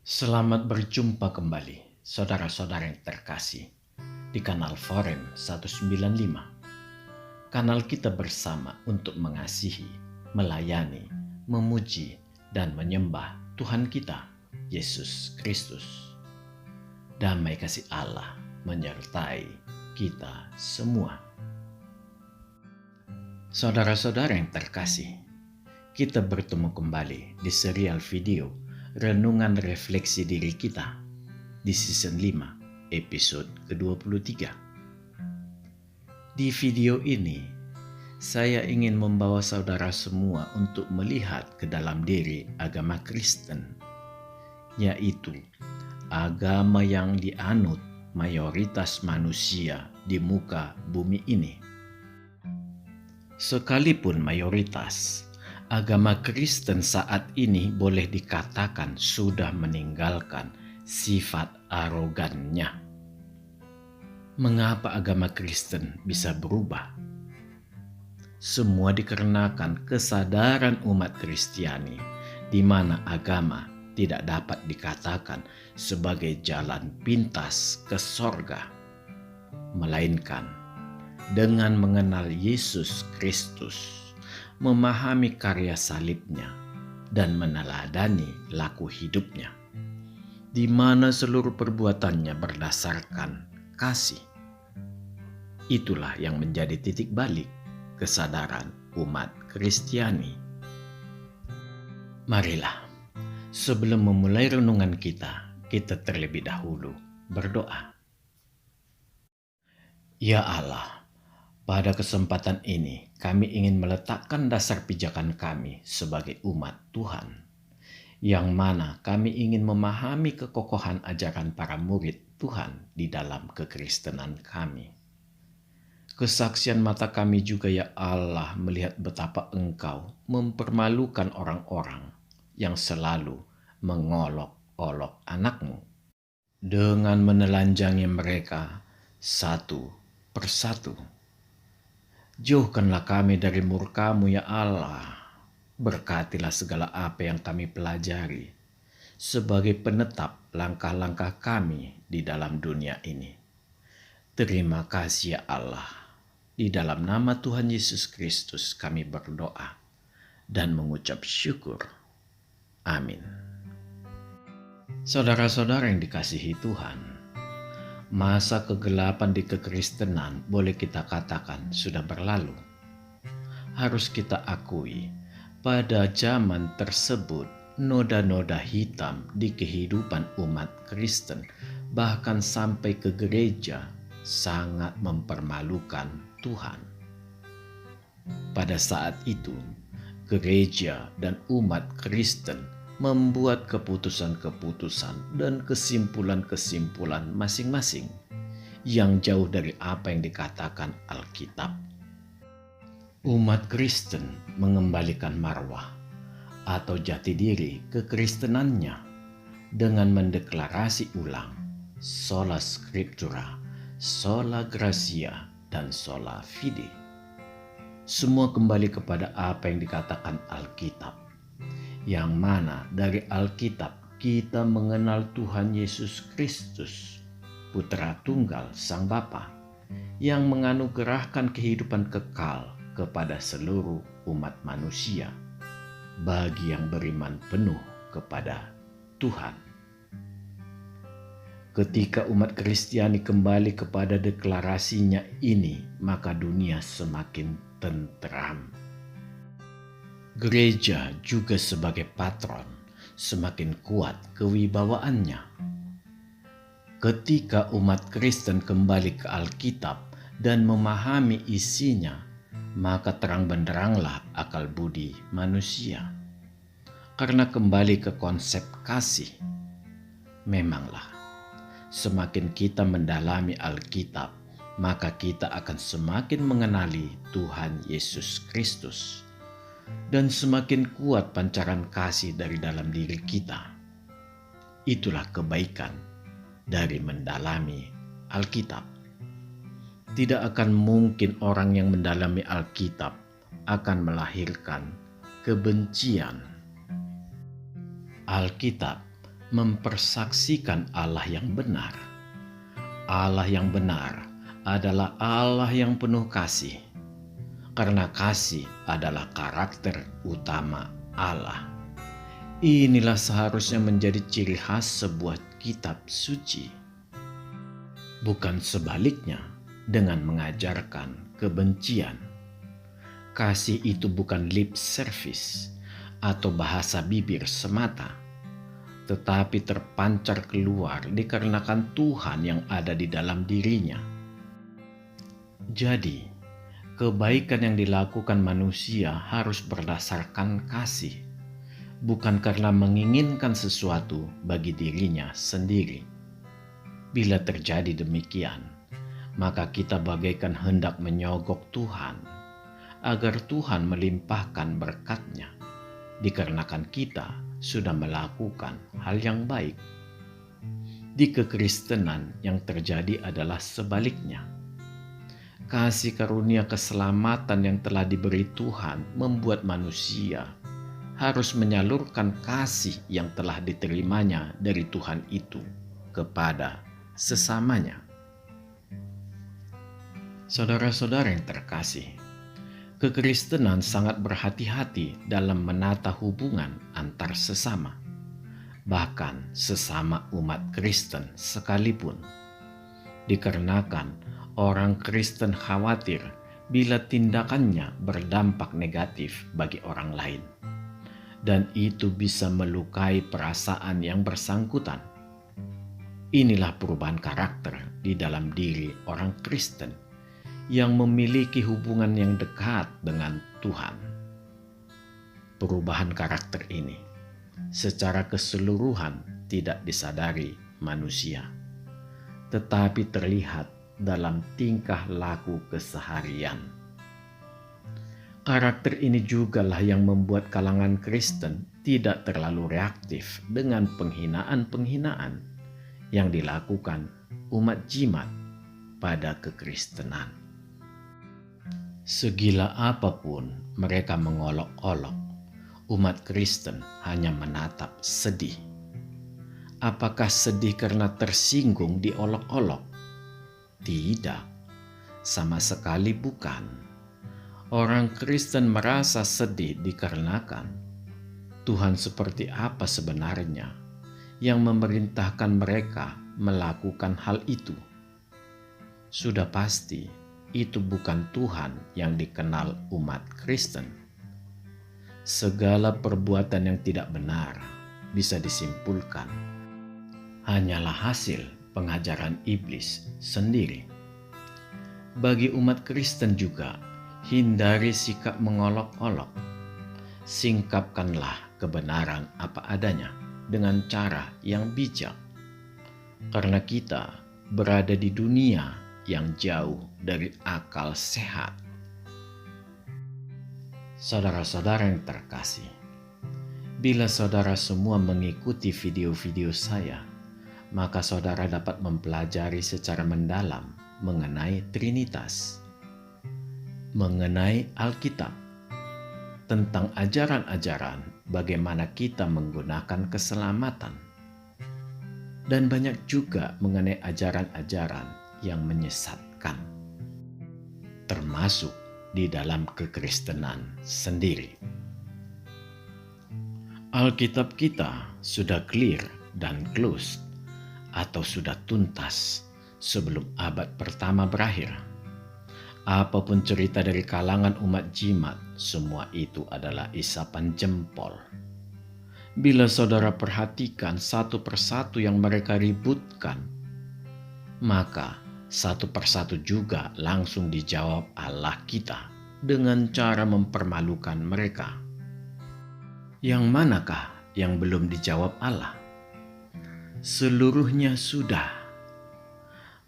Selamat berjumpa kembali, saudara-saudara yang terkasih, di kanal Forum 195. Kanal kita bersama untuk mengasihi, melayani, memuji, dan menyembah Tuhan kita, Yesus Kristus. Damai kasih Allah menyertai kita semua. Saudara-saudara yang terkasih, kita bertemu kembali di serial video Renungan Refleksi Diri Kita di season 5, episode ke-23. Di video ini, saya ingin membawa saudara semua untuk melihat ke dalam diri agama Kristen, yaitu agama yang dianut mayoritas manusia di muka bumi ini. Sekalipun mayoritas, agama Kristen saat ini boleh dikatakan sudah meninggalkan sifat arogannya. Mengapa agama Kristen bisa berubah? Semua dikarenakan kesadaran umat Kristiani di mana agama tidak dapat dikatakan sebagai jalan pintas ke sorga, melainkan dengan mengenal Yesus Kristus, memahami karya salibnya, dan meneladani laku hidupnya, di mana seluruh perbuatannya berdasarkan kasih. Itulah yang menjadi titik balik kesadaran umat Kristiani. Marilah, sebelum memulai renungan kita terlebih dahulu berdoa. Ya Allah, pada kesempatan ini, kami ingin meletakkan dasar pijakan kami sebagai umat Tuhan, yang mana kami ingin memahami kekokohan ajaran para murid Tuhan di dalam kekristenan kami. Kesaksian mata kami juga, ya Allah, melihat betapa Engkau mempermalukan orang-orang yang selalu mengolok-olok anak-Mu dengan menelanjangi mereka satu persatu. Jauhkanlah kami dari murka-Mu, ya Allah. Berkatilah segala apa yang kami pelajari sebagai penetap langkah-langkah kami di dalam dunia ini. Terima kasih, ya Allah. Di dalam nama Tuhan Yesus Kristus kami berdoa dan mengucap syukur. Amin. Saudara-saudara yang dikasihi Tuhan, masa kegelapan di kekristenan boleh kita katakan sudah berlalu. Harus kita akui, pada zaman tersebut noda-noda hitam di kehidupan umat Kristen, bahkan sampai ke gereja, sangat mempermalukan Tuhan. Pada saat itu, gereja dan umat Kristen membuat keputusan-keputusan dan kesimpulan-kesimpulan masing-masing yang jauh dari apa yang dikatakan Alkitab. Umat Kristen mengembalikan marwah atau jati diri kekristenannya dengan mendeklarasi ulang sola scriptura, sola gratia, dan sola fide. Semua kembali kepada apa yang dikatakan Alkitab, yang mana dari Alkitab kita mengenal Tuhan Yesus Kristus, Putra Tunggal Sang Bapa, yang menganugerahkan kehidupan kekal kepada seluruh umat manusia bagi yang beriman penuh kepada Tuhan. Ketika umat Kristiani kembali kepada deklarasinya ini, maka dunia semakin tentram. Gereja juga sebagai patron semakin kuat kewibawaannya. Ketika umat Kristen kembali ke Alkitab dan memahami isinya, maka terang benderanglah akal budi manusia. Karena kembali ke konsep kasih, memanglah semakin kita mendalami Alkitab, maka kita akan semakin mengenali Tuhan Yesus Kristus. Dan semakin kuat pancaran kasih dari dalam diri kita. Itulah kebaikan dari mendalami Alkitab. Tidak akan mungkin orang yang mendalami Alkitab akan melahirkan kebencian. Alkitab mempersaksikan Allah yang benar. Allah yang benar adalah Allah yang penuh kasih, karena kasih adalah karakter utama Allah. Inilah seharusnya menjadi ciri khas sebuah kitab suci, bukan sebaliknya dengan mengajarkan kebencian. Kasih itu bukan lip service atau bahasa bibir semata, tetapi terpancar keluar dikarenakan Tuhan yang ada di dalam dirinya. Jadi, kebaikan yang dilakukan manusia harus berdasarkan kasih, bukan karena menginginkan sesuatu bagi dirinya sendiri. Bila terjadi demikian, maka kita bagaikan hendak menyogok Tuhan, agar Tuhan melimpahkan berkat-Nya, dikarenakan kita sudah melakukan hal yang baik. Di kekristenan yang terjadi adalah sebaliknya. Kasih karunia keselamatan yang telah diberi Tuhan membuat manusia harus menyalurkan kasih yang telah diterimanya dari Tuhan itu kepada sesamanya. Saudara-saudara yang terkasih, kekristenan sangat berhati-hati dalam menata hubungan antar sesama, bahkan sesama umat Kristen sekalipun, dikarenakan orang Kristen khawatir bila tindakannya berdampak negatif bagi orang lain, dan itu bisa melukai perasaan yang bersangkutan. Inilah perubahan karakter di dalam diri orang Kristen yang memiliki hubungan yang dekat dengan Tuhan. Perubahan karakter ini secara keseluruhan tidak disadari manusia, tetapi terlihat dalam tingkah laku keseharian. Karakter ini jugalah yang membuat kalangan Kristen tidak terlalu reaktif dengan penghinaan-penghinaan yang dilakukan umat jimat pada kekristenan. Segila apapun mereka mengolok-olok, umat Kristen hanya menatap sedih. Apakah sedih karena tersinggung diolok-olok? Tidak, sama sekali bukan. Orang Kristen merasa sedih dikarenakan Tuhan seperti apa sebenarnya yang memerintahkan mereka melakukan hal itu. Sudah pasti itu bukan Tuhan yang dikenal umat Kristen. Segala perbuatan yang tidak benar bisa disimpulkan hanyalah hasil pengajaran iblis sendiri. Bagi umat Kristen juga, hindari sikap mengolok-olok. Singkapkanlah kebenaran apa adanya dengan cara yang bijak, karena kita berada di dunia yang jauh dari akal sehat. Saudara-saudara yang terkasih, bila saudara semua mengikuti video-video saya, maka saudara dapat mempelajari secara mendalam mengenai Trinitas, mengenai Alkitab, tentang ajaran-ajaran bagaimana kita menggunakan keselamatan, dan banyak juga mengenai ajaran-ajaran yang menyesatkan, termasuk di dalam kekristenan sendiri. Alkitab kita sudah clear dan closed atau sudah tuntas sebelum abad pertama berakhir. Apapun cerita dari kalangan umat jimat, semua itu adalah isapan jempol. Bila saudara perhatikan satu persatu yang mereka ributkan, maka satu persatu juga langsung dijawab Allah kita dengan cara mempermalukan mereka. Yang manakah yang belum dijawab Allah? Seluruhnya sudah.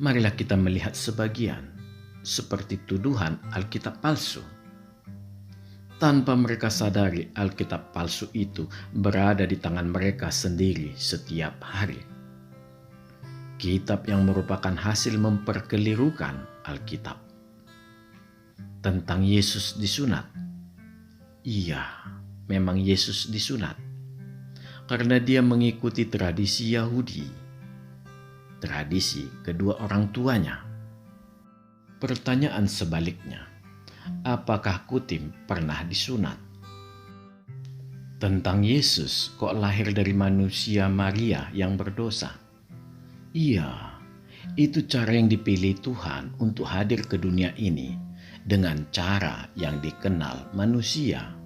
Marilah kita melihat sebagian, seperti tuduhan Alkitab palsu. Tanpa mereka sadari, Alkitab palsu itu berada di tangan mereka sendiri setiap hari. Kitab yang merupakan hasil memperkelirukan Alkitab. Tentang Yesus disunat. Iya, memang Yesus disunat. karena dia mengikuti tradisi Yahudi, tradisi kedua orang tuanya. Pertanyaan sebaliknya, apakah Kutim pernah disunat? Tentang Yesus, kok lahir dari manusia Maria yang berdosa? Iya, itu cara yang dipilih Tuhan untuk hadir ke dunia ini dengan cara yang dikenal manusia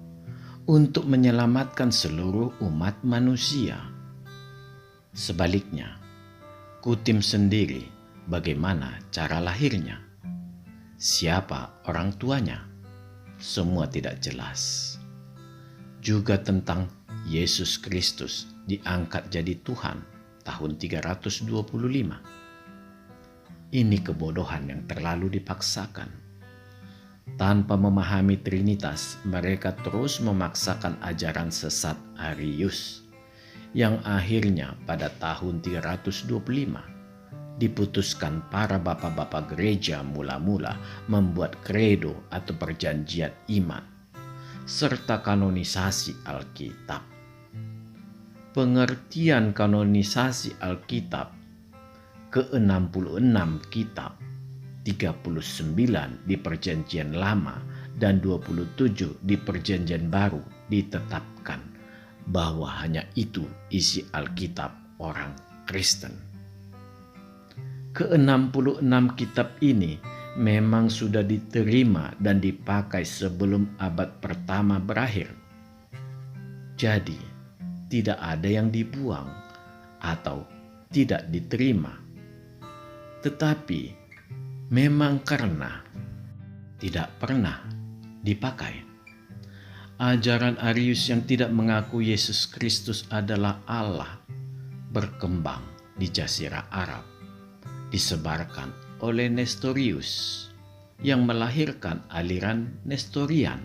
untuk menyelamatkan seluruh umat manusia. Sebaliknya, Kutim sendiri bagaimana cara lahirnya? Siapa orang tuanya? Semua tidak jelas. Juga tentang Yesus Kristus diangkat jadi Tuhan tahun 325. Ini kebodohan yang terlalu dipaksakan. Tanpa memahami Trinitas, mereka terus memaksakan ajaran sesat Arius yang akhirnya pada tahun 325 diputuskan para bapak-bapak gereja mula-mula membuat kredo atau perjanjian iman serta kanonisasi Alkitab. Pengertian kanonisasi Alkitab ke-66 kitab, 39 di Perjanjian Lama dan 27 di Perjanjian Baru ditetapkan bahwa hanya itu isi Alkitab orang Kristen. Ke-66 kitab ini memang sudah diterima dan dipakai sebelum abad pertama berakhir. Jadi, tidak ada yang dibuang atau tidak diterima. Tetapi, memang karena tidak pernah dipakai. Ajaran Arius yang tidak mengaku Yesus Kristus adalah Allah berkembang di Jazirah Arab, disebarkan oleh Nestorius yang melahirkan aliran Nestorian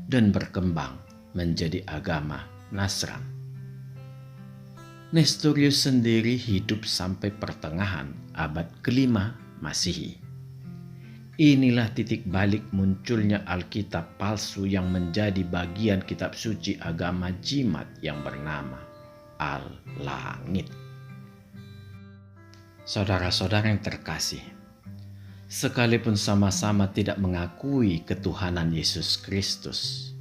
dan berkembang menjadi agama Nasran. Nestorius sendiri hidup sampai pertengahan abad ke-5 Masehi. Inilah titik balik munculnya Alkitab palsu yang menjadi bagian kitab suci agama jimat yang bernama Al-Langit. Saudara-saudara yang terkasih, sekalipun sama-sama tidak mengakui ketuhanan Yesus Kristus,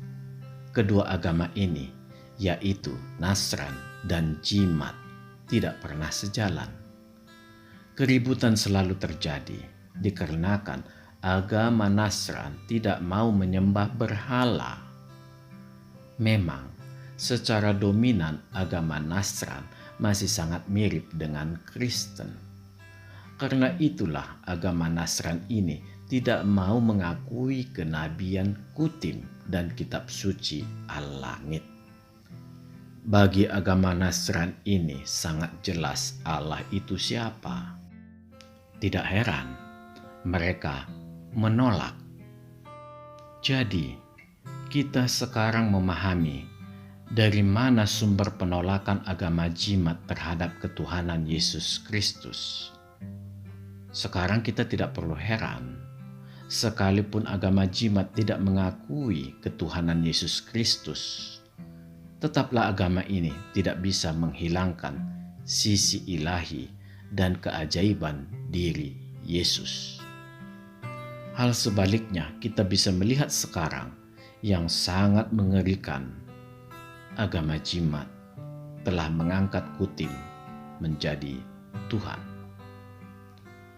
kedua agama ini, yaitu Nasran dan Jimat, tidak pernah sejalan. Keributan selalu terjadi dikarenakan agama Nasran tidak mau menyembah berhala. Memang, secara dominan agama Nasran masih sangat mirip dengan Kristen. Karena itulah agama Nasran ini tidak mau mengakui kenabian Kutim dan kitab suci Al-Langit. Bagi agama Nasran ini sangat jelas Allah itu siapa. Tidak heran mereka menolak. Jadi, kita sekarang memahami dari mana sumber penolakan agama jimat terhadap ketuhanan Yesus Kristus. Sekarang kita tidak perlu heran, sekalipun agama jimat tidak mengakui ketuhanan Yesus Kristus, tetaplah agama ini tidak bisa menghilangkan sisi ilahi dan keajaiban diri Yesus. Hal sebaliknya kita bisa melihat sekarang yang sangat mengerikan. Agama jimat telah mengangkat Kutim menjadi Tuhan.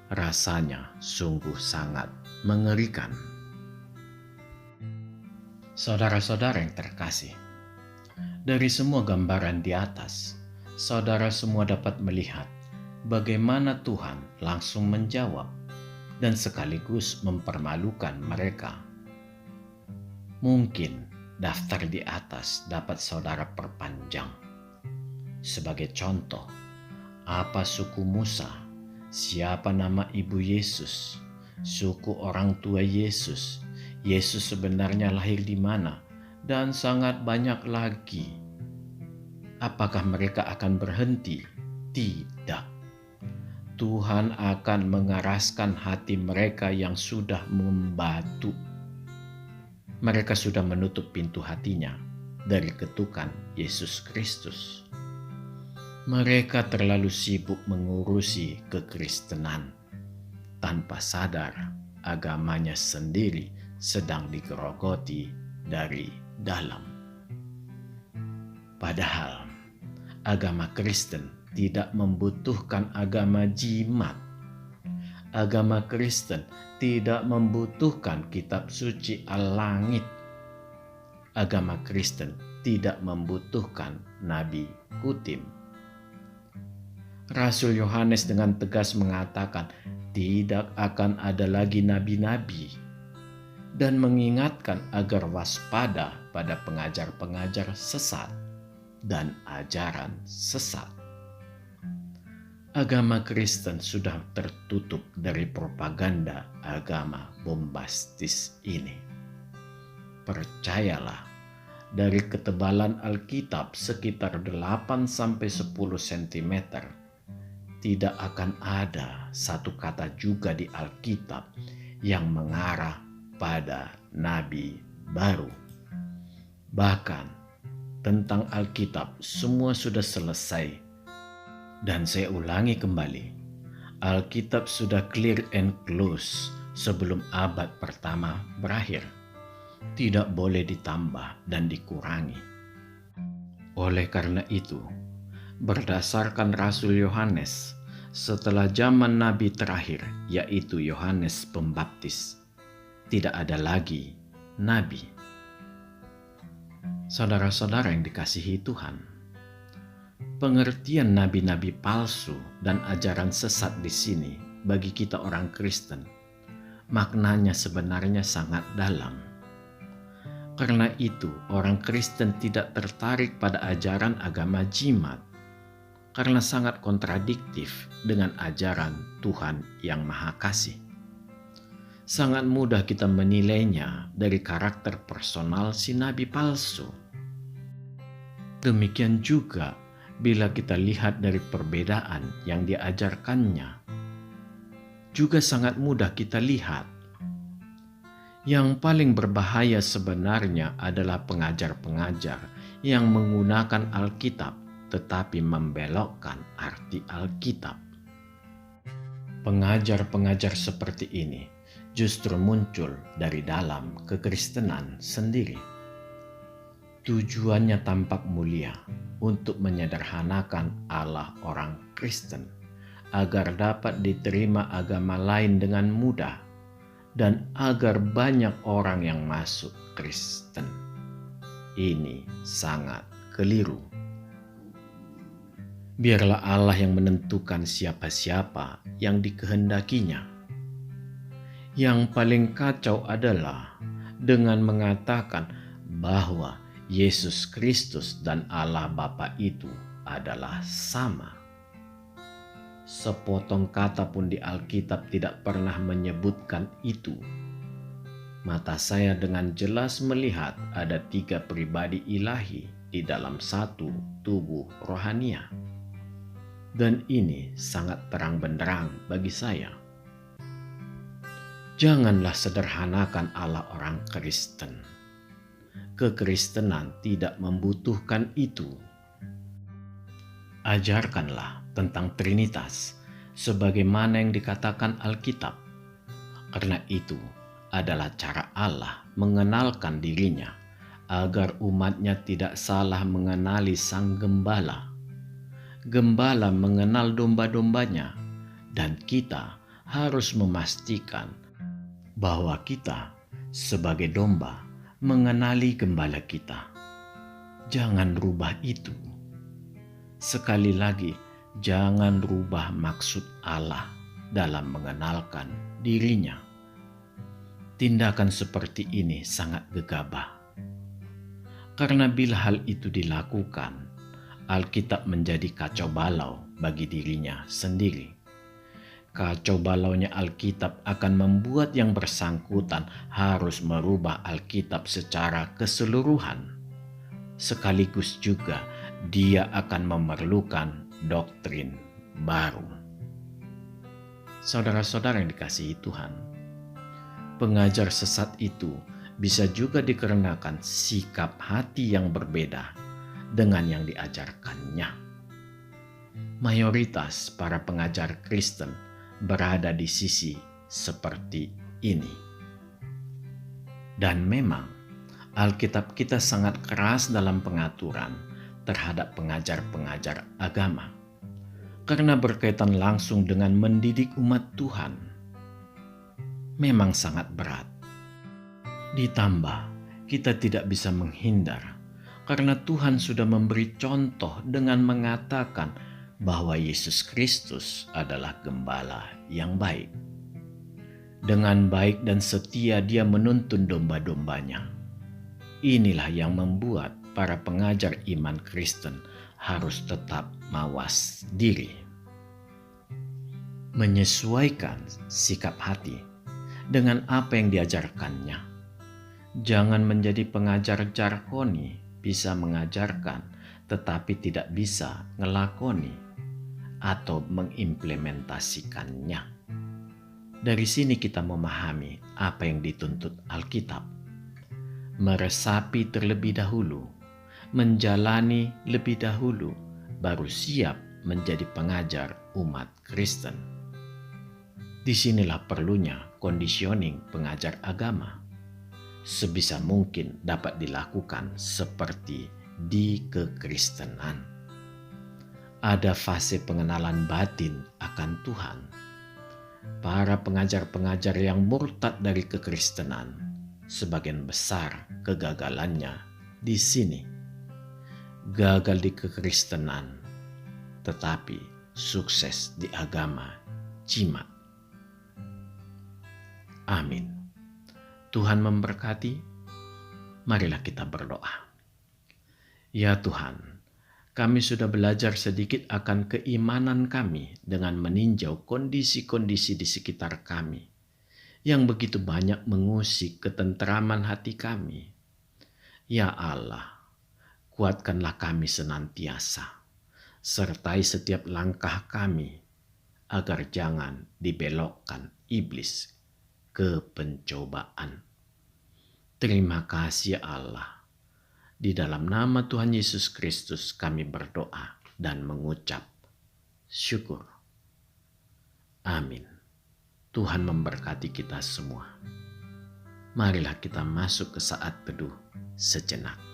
Rasanya sungguh sangat mengerikan. Saudara-saudara yang terkasih, dari semua gambaran di atas, saudara semua dapat melihat bagaimana Tuhan langsung menjawab dan sekaligus mempermalukan mereka. Mungkin daftar di atas dapat saudara perpanjang. Sebagai contoh, apa suku Musa? Siapa nama ibu Yesus? Suku orang tua Yesus? Yesus sebenarnya lahir di mana? Dan sangat banyak lagi. Apakah mereka akan berhenti? Tidak. Tuhan akan mengeraskan hati mereka yang sudah membatu. Mereka sudah menutup pintu hatinya dari ketukan Yesus Kristus. Mereka terlalu sibuk mengurusi kekristenan tanpa sadar agamanya sendiri sedang digerogoti dari dalam. Padahal agama Kristen tidak membutuhkan agama jimat. Agama Kristen tidak membutuhkan kitab suci al-langit. Agama Kristen tidak membutuhkan nabi kutim. Rasul Yohanes dengan tegas mengatakan tidak akan ada lagi nabi-nabi dan mengingatkan agar waspada pada pengajar-pengajar sesat dan ajaran sesat. Agama Kristen sudah tertutup dari propaganda agama bombastis ini. Percayalah, dari ketebalan Alkitab sekitar 8-10 cm, tidak akan ada satu kata juga di Alkitab yang mengarah pada nabi baru. Bahkan tentang Alkitab semua sudah selesai. Dan saya ulangi kembali, Alkitab sudah clear and close sebelum abad pertama berakhir. Tidak boleh ditambah dan dikurangi. Oleh karena itu, berdasarkan Rasul Yohanes, setelah zaman Nabi terakhir, yaitu Yohanes Pembaptis, tidak ada lagi Nabi. Saudara-saudara yang dikasihi Tuhan, pengertian nabi-nabi palsu dan ajaran sesat di sini bagi kita orang Kristen, maknanya sebenarnya sangat dalam. Karena itu, orang Kristen tidak tertarik pada ajaran agama jimat, karena sangat kontradiktif dengan ajaran Tuhan yang Maha Kasih. Sangat mudah kita menilainya dari karakter personal si nabi palsu. Demikian juga bila kita lihat dari perbedaan yang diajarkannya. Juga sangat mudah kita lihat. Yang paling berbahaya sebenarnya adalah pengajar-pengajar yang menggunakan Alkitab tetapi membelokkan arti Alkitab. Pengajar-pengajar seperti ini justru muncul dari dalam kekristenan sendiri. Tujuannya tampak mulia untuk menyederhanakan Allah orang Kristen agar dapat diterima agama lain dengan mudah dan agar banyak orang yang masuk Kristen. Ini sangat keliru. Biarlah Allah yang menentukan siapa-siapa yang dikehendakinya. Yang paling kacau adalah dengan mengatakan bahwa Yesus Kristus dan Allah Bapa itu adalah sama. Sepotong kata pun di Alkitab tidak pernah menyebutkan itu. Mata saya dengan jelas melihat ada 3 pribadi ilahi di dalam satu tubuh rohania. Dan ini sangat terang benderang bagi saya. Janganlah sederhanakan Allah orang Kristen. Kekristenan tidak membutuhkan itu. Ajarkanlah tentang Trinitas sebagaimana yang dikatakan Alkitab. Karena itu adalah cara Allah mengenalkan dirinya agar umatnya tidak salah mengenali Sang Gembala. Gembala mengenal domba-dombanya dan kita harus memastikan bahwa kita sebagai domba mengenali gembala kita. Jangan rubah itu. Sekali lagi, jangan rubah maksud Allah dalam mengenalkan dirinya. Tindakan seperti ini sangat gegabah. Karena bila hal itu dilakukan, Alkitab menjadi kacau balau bagi dirinya sendiri. Kacau balaunya Alkitab akan membuat yang bersangkutan harus merubah Alkitab secara keseluruhan. Sekaligus juga dia akan memerlukan doktrin baru. Saudara-saudara yang dikasihi Tuhan, pengajar sesat itu bisa juga dikarenakan sikap hati yang berbeda dengan yang diajarkannya. Mayoritas para pengajar Kristen berada di sisi seperti ini. Dan memang Alkitab kita sangat keras dalam pengaturan terhadap pengajar-pengajar agama, karena berkaitan langsung dengan mendidik umat Tuhan. Memang sangat berat. Ditambah, kita tidak bisa menghindar karena Tuhan sudah memberi contoh dengan mengatakan bahwa Yesus Kristus adalah gembala yang baik. Dengan baik dan setia Dia menuntun domba-dombanya. Inilah yang membuat para pengajar iman Kristen harus tetap mawas diri. Menyesuaikan sikap hati dengan apa yang diajarkannya. Jangan menjadi pengajar jargoni, bisa mengajarkan tetapi tidak bisa ngelakoni atau mengimplementasikannya. Dari sini kita memahami apa yang dituntut Alkitab. Meresapi terlebih dahulu, menjalani lebih dahulu, baru siap menjadi pengajar umat Kristen. Disinilah perlunya conditioning pengajar agama. Sebisa mungkin dapat dilakukan seperti di kekristenan. Ada fase pengenalan batin akan Tuhan. Para pengajar-pengajar yang murtad dari kekristenan, sebagian besar kegagalannya di sini. Gagal di kekristenan, tetapi sukses di agama jimat. Amin. Tuhan memberkati. Marilah kita berdoa. Ya Tuhan, kami sudah belajar sedikit akan keimanan kami dengan meninjau kondisi-kondisi di sekitar kami yang begitu banyak mengusik ketenteraman hati kami. Ya Allah, kuatkanlah kami senantiasa, sertai setiap langkah kami agar jangan dibelokkan iblis ke pencobaan. Terima kasih Allah. Di dalam nama Tuhan Yesus Kristus kami berdoa dan mengucap syukur. Amin. Tuhan memberkati kita semua. Marilah kita masuk ke saat teduh sejenak.